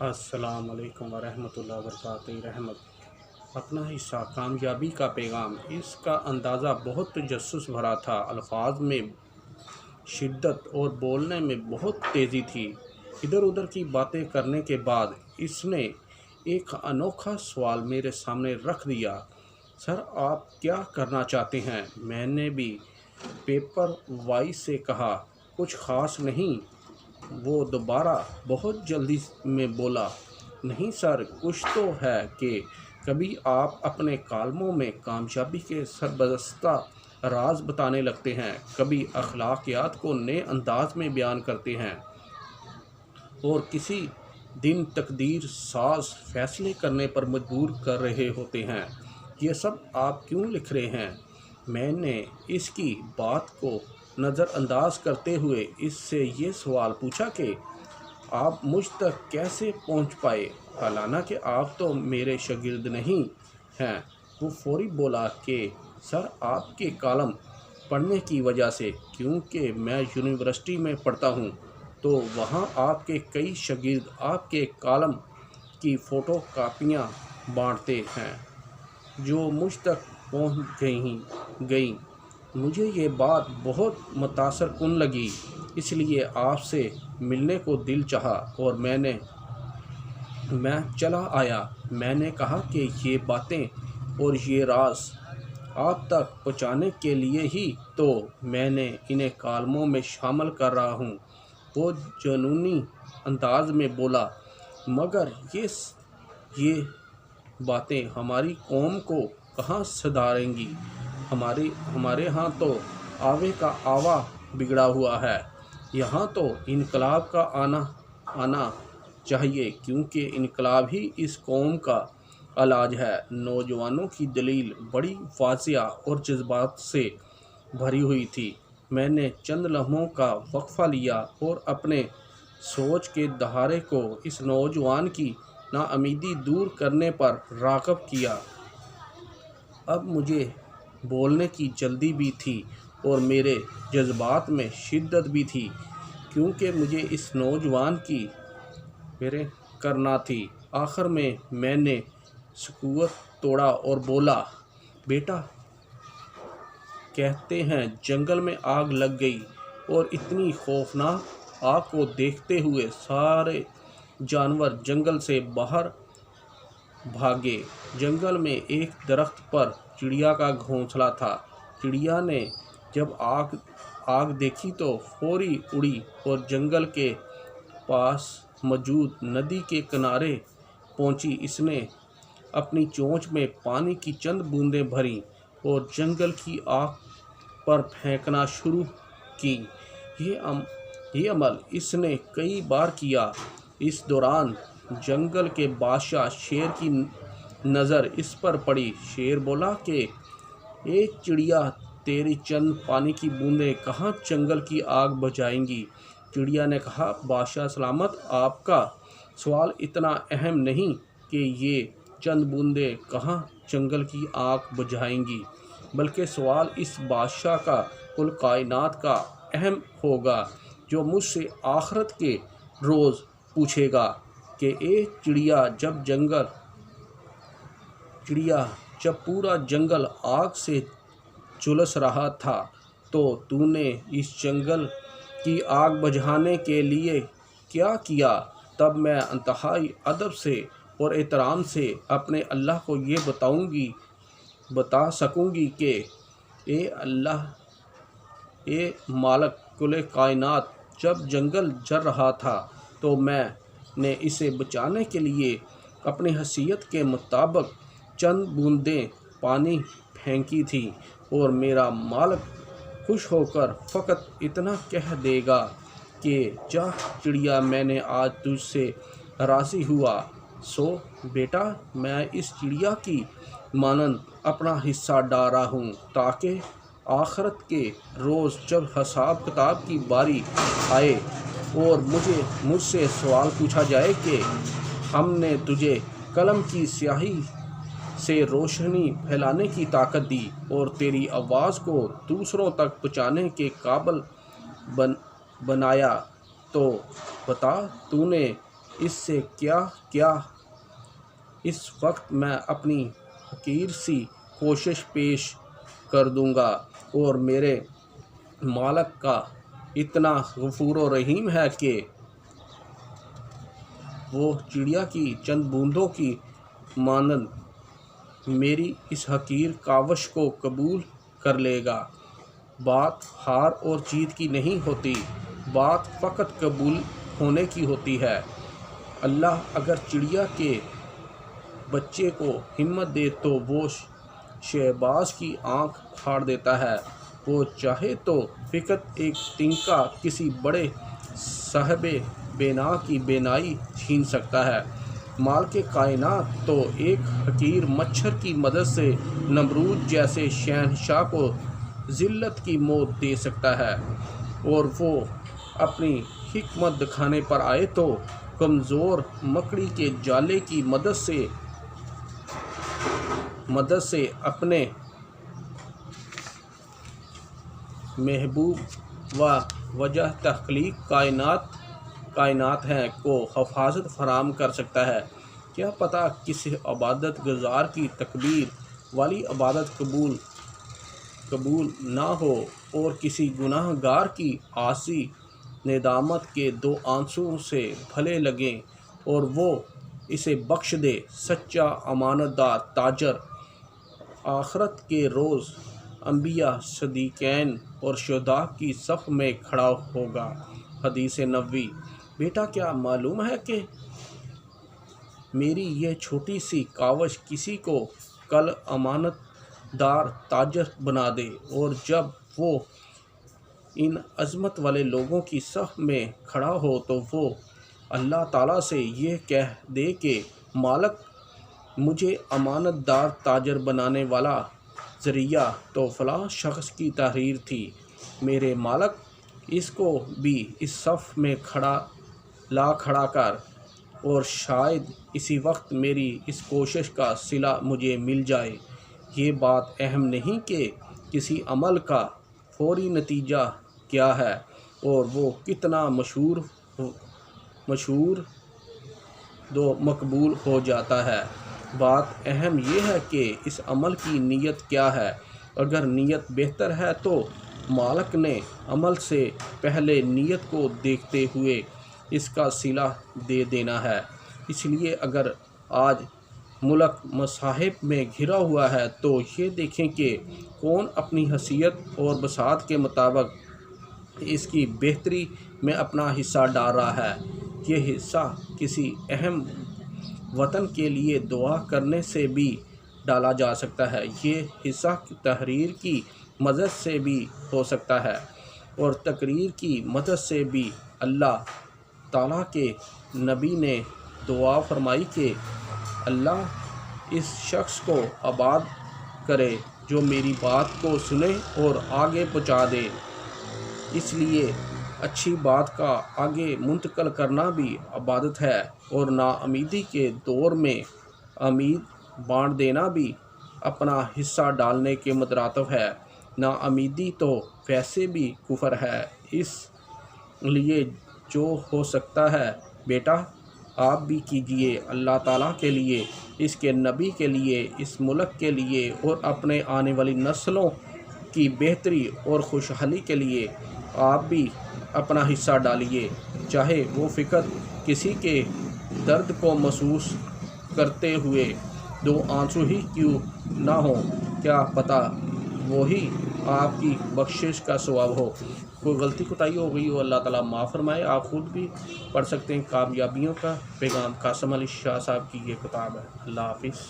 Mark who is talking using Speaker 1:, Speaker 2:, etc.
Speaker 1: السلام علیکم ورحمۃ اللہ وبرکاتہ۔ رحمت اپنا حصہ کامیابی کا پیغام۔ اس کا اندازہ بہت تجسس بھرا تھا، الفاظ میں شدت اور بولنے میں بہت تیزی تھی۔ ادھر ادھر کی باتیں کرنے کے بعد اس نے ایک انوکھا سوال میرے سامنے رکھ دیا۔ سر، آپ کیا کرنا چاہتے ہیں؟ میں نے بھی پیپر وائز سے کہا، کچھ خاص نہیں۔ وہ دوبارہ بہت جلدی میں بولا، نہیں سر، کچھ تو ہے کہ کبھی آپ اپنے کالموں میں کامیابی کے سربستہ راز بتانے لگتے ہیں، کبھی اخلاقیات کو نئے انداز میں بیان کرتے ہیں، اور کسی دن تقدیر ساز فیصلے کرنے پر مجبور کر رہے ہوتے ہیں۔ یہ سب آپ کیوں لکھ رہے ہیں؟ میں نے اس کی بات کو نظر انداز کرتے ہوئے اس سے یہ سوال پوچھا کہ آپ مجھ تک کیسے پہنچ پائے، حالانکہ آپ تو میرے شاگرد نہیں ہیں۔ وہ فوری بولا کہ سر، آپ کے کالم پڑھنے کی وجہ سے، کیونکہ میں یونیورسٹی میں پڑھتا ہوں تو وہاں آپ کے کئی شاگرد آپ کے کالم کی فوٹو کاپیاں بانٹتے ہیں جو مجھ تک پہنچ گئیں۔ مجھے یہ بات بہت متاثر کن لگی، اس لیے آپ سے ملنے کو دل چاہا اور میں چلا آیا۔ میں نے کہا کہ یہ باتیں اور یہ راز آپ تک پہنچانے کے لیے ہی تو میں نے انہیں کالموں میں شامل کر رہا ہوں۔ وہ جنونی انداز میں بولا، مگر یہ باتیں ہماری قوم کو کہاں سدھاریں گی؟ ہمارے ہاں تو آوے کا آوا بگڑا ہوا ہے۔ یہاں تو انقلاب کا آنا چاہیے، کیونکہ انقلاب ہی اس قوم کا علاج ہے۔ نوجوانوں کی دلیل بڑی واضح اور جذبات سے بھری ہوئی تھی۔ میں نے چند لمحوں کا وقفہ لیا اور اپنے سوچ کے دھارے کو اس نوجوان کی ناامیدی دور کرنے پر راغب کیا۔ اب مجھے بولنے کی جلدی بھی تھی اور میرے جذبات میں شدت بھی تھی، کیونکہ مجھے اس نوجوان کی کرنا تھی۔ آخر میں نے سکوت توڑا اور بولا، بیٹا، کہتے ہیں جنگل میں آگ لگ گئی اور اتنی خوفناک آگ کو دیکھتے ہوئے سارے جانور جنگل سے باہر بھاگے۔ جنگل میں ایک درخت پر چڑیا کا گھونسلہ تھا۔ چڑیا نے جب آگ دیکھی تو فوری اڑی اور جنگل کے پاس موجود ندی کے کنارے پہنچی۔ اس نے اپنی چونچ میں پانی کی چند بوندیں بھریں اور جنگل کی آگ پر پھینکنا شروع کیں۔ یہ عمل اس نے کئی بار کیا۔ اس دوران جنگل کے بادشاہ شیر کی نظر اس پر پڑی۔ شیر بولا کہ اے چڑیا، تیری چند پانی کی بوندیں کہاں جنگل کی آگ بجھائیں گی؟ چڑیا نے کہا، بادشاہ سلامت، آپ کا سوال اتنا اہم نہیں کہ یہ چند بوندیں کہاں جنگل کی آگ بجھائیں گی، بلکہ سوال اس بادشاہ کا کل کائنات کا اہم ہوگا، جو مجھ سے آخرت کے روز پوچھے گا کہ اے چڑیا، جب پورا جنگل آگ سے جھلس رہا تھا تو نے اس جنگل کی آگ بجھانے کے لیے کیا کیا؟ تب میں انتہائی ادب سے اور احترام سے اپنے اللہ کو یہ بتا سکوں گی کہ اے اللہ، اے مالک کل کائنات، جب جنگل جل رہا تھا تو میں نے اسے بچانے کے لیے اپنی حیثیت کے مطابق چند بوندیں پانی پھینکی تھیں، اور میرا مالک خوش ہو کر فقط اتنا کہہ دے گا کہ جا چڑیا، میں نے آج تجھ سے راضی ہوا۔ سو بیٹا، میں اس چڑیا کی مانند اپنا حصہ ڈال رہا ہوں، تاکہ آخرت کے روز جب حساب کتاب کی باری آئے اور مجھ سے سوال پوچھا جائے کہ ہم نے تجھے قلم کی سیاہی سے روشنی پھیلانے کی طاقت دی اور تیری آواز کو دوسروں تک پہنچانے کے قابل بنایا، تو بتا، تو نے اس سے کیا اس وقت میں اپنی حقیر سی کوشش پیش کر دوں گا، اور میرے مالک کا اتنا غفور و رحیم ہے کہ وہ چڑیا کی چند بوندوں کی مانند میری اس حقیر کاوش کو قبول کر لے گا۔ بات ہار اور جیت کی نہیں ہوتی، بات فقط قبول ہونے کی ہوتی ہے۔ اللہ اگر چڑیا کے بچے کو ہمت دے تو وہ شہباز کی آنکھ پھاڑ دیتا ہے، وہ چاہے تو فقط ایک تنکا کسی بڑے صاحب بینا کی بینائی چھین سکتا ہے۔ مالک کائنات تو ایک حقیر مچھر کی مدد سے نمرود جیسے شہنشاہ کو ذلت کی موت دے سکتا ہے، اور وہ اپنی حکمت دکھانے پر آئے تو کمزور مکڑی کے جالے کی مدد سے اپنے محبوب و وجہ تخلیق کائنات ہیں کو حفاظت فراہم کر سکتا ہے۔ کیا پتہ کسی عبادت گزار کی تکبیر والی عبادت قبول نہ ہو، اور کسی گناہ گار کی عاصی ندامت کے دو آنسو سے بھلے لگیں اور وہ اسے بخش دے۔ سچا امانت دار تاجر آخرت کے روز انبیاء، صدیقین اور شہداء کی صف میں کھڑا ہوگا۔ حدیث نبوی۔ بیٹا کیا معلوم ہے کہ میری یہ چھوٹی سی کاوش کسی کو کل امانت دار تاجر بنا دے، اور جب وہ ان عظمت والے لوگوں کی صف میں کھڑا ہو تو وہ اللہ تعالیٰ سے یہ کہہ دے کہ مالک مجھے امانت دار تاجر بنانے والا ذریعہ تو فلاں شخص کی تحریر تھی، میرے مالک اس کو بھی اس صف میں کھڑا کر، اور شاید اسی وقت میری اس کوشش کا صلہ مجھے مل جائے۔ یہ بات اہم نہیں کہ کسی عمل کا فوری نتیجہ کیا ہے اور وہ کتنا مشہور و مقبول ہو جاتا ہے، بات اہم یہ ہے کہ اس عمل کی نیت کیا ہے۔ اگر نیت بہتر ہے تو مالک نے عمل سے پہلے نیت کو دیکھتے ہوئے اس کا صلہ دے دینا ہے۔ اس لیے اگر آج ملک مصائب میں گھرا ہوا ہے تو یہ دیکھیں کہ کون اپنی حیثیت اور بساط کے مطابق اس کی بہتری میں اپنا حصہ ڈال رہا ہے۔ یہ حصہ کسی اہم وطن کے لیے دعا کرنے سے بھی ڈالا جا سکتا ہے، یہ حصہ تحریر کی مدد سے بھی ہو سکتا ہے، اور تقریر کی مدد سے بھی۔ اللہ تعالیٰ کے نبی نے دعا فرمائی کہ اللہ اس شخص کو آباد کرے جو میری بات کو سنے اور آگے پہنچا دے۔ اس لیے اچھی بات کا آگے منتقل کرنا بھی عبادت ہے، اور ناامیدی کے دور میں امید بانٹ دینا بھی اپنا حصہ ڈالنے کے مترادف ہے۔ ناامیدی تو ویسے بھی کفر ہے، اس لیے جو ہو سکتا ہے بیٹا آپ بھی کیجئے، اللہ تعالیٰ کے لیے، اس کے نبی کے لیے، اس ملک کے لیے اور اپنے آنے والی نسلوں کی بہتری اور خوشحالی کے لیے آپ بھی اپنا حصہ ڈالیے، چاہے وہ فقط کسی کے درد کو محسوس کرتے ہوئے دو آنسو ہی کیوں نہ ہوں، کیا پتہ وہی آپ کی بخشش کا ثواب ہو۔ کوئی غلطی کوتاہی ہو گئی ہو اللہ تعالیٰ معاف فرمائے۔ آپ خود بھی پڑھ سکتے ہیں کامیابیوں کا پیغام، قاسم علی شاہ صاحب کی یہ کتاب ہے۔ اللہ حافظ۔